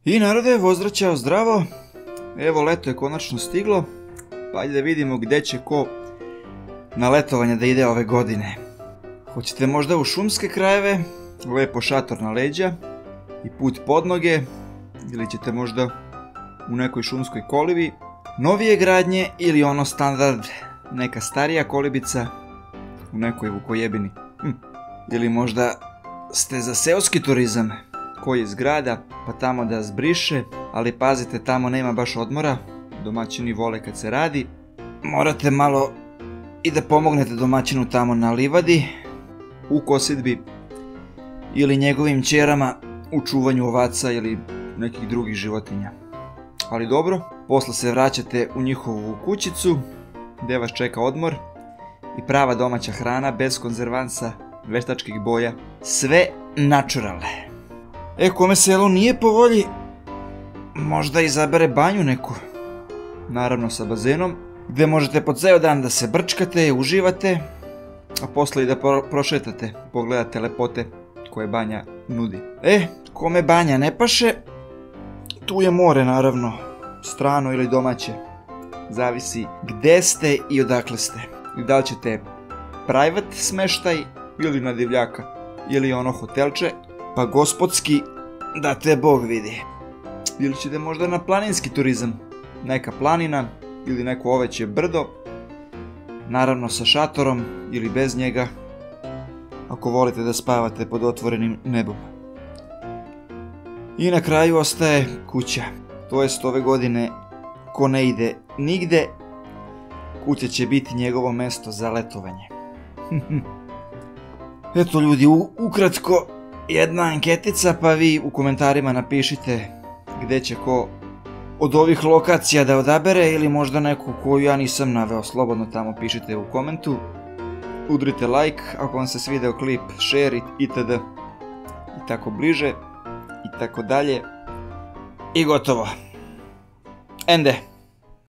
I narode, pozdraćao, zdravo. Evo, leto je konačno stiglo, pa ajde da vidimo gdje će ko na letovanje da ide ove godine. Hoćete možda u šumske krajeve, lepo šator na leđa i put pod noge, ili ćete možda u nekoj šumskoj kolibi novije gradnje ili ono standard, neka starija kolibica u nekoj Vukojebini. Ili možda ste za seoski turizam, koji iz grada pa tamo da zbriše, ali pazite, tamo nema baš odmora, domaćini vole kad se radi. Morate malo i da pomognete domaćinu tamo na livadi, u kosidbi ili njegovim ćerama u čuvanju ovaca ili nekih drugih životinja. Ali dobro, posle se vraćate u njihovu kućicu gdje vas čeka odmor i prava domaća hrana bez konzervansa, veštačkih boja, sve natural. Kome selo nije po volji, možda izabere banju neku, naravno sa bazenom, gdje možete po ceo dan da se brčkate, uživate, a posle i da prošetate, pogledate lepote koje banja nudi. Kome banja ne paše, tu je more naravno, strano ili domaće, zavisi gdje ste i odakle ste. I da li ćete private smeštaj ili na divljaka, ili ono hotelče, pa gospodski da te Bog vidi. Ili ćete možda na planinski turizam, neka planina ili neko oveće brdo, naravno sa šatorom ili bez njega, ako volite da spavate pod otvorenim nebom. I na kraju ostaje kuća, to jest ove godine ko ne ide nigde, kuća će biti njegovo mesto za letovanje. Eto ljudi, ukratko jedna anketica, pa vi u komentarima napišite gdje će ko od ovih lokacija da odabere, ili možda neku koju ja nisam naveo, slobodno tamo pišite u komentu. Udrite like ako vam se svideo klip, share itd. I tako bliže i tako dalje. I gotovo. Ende.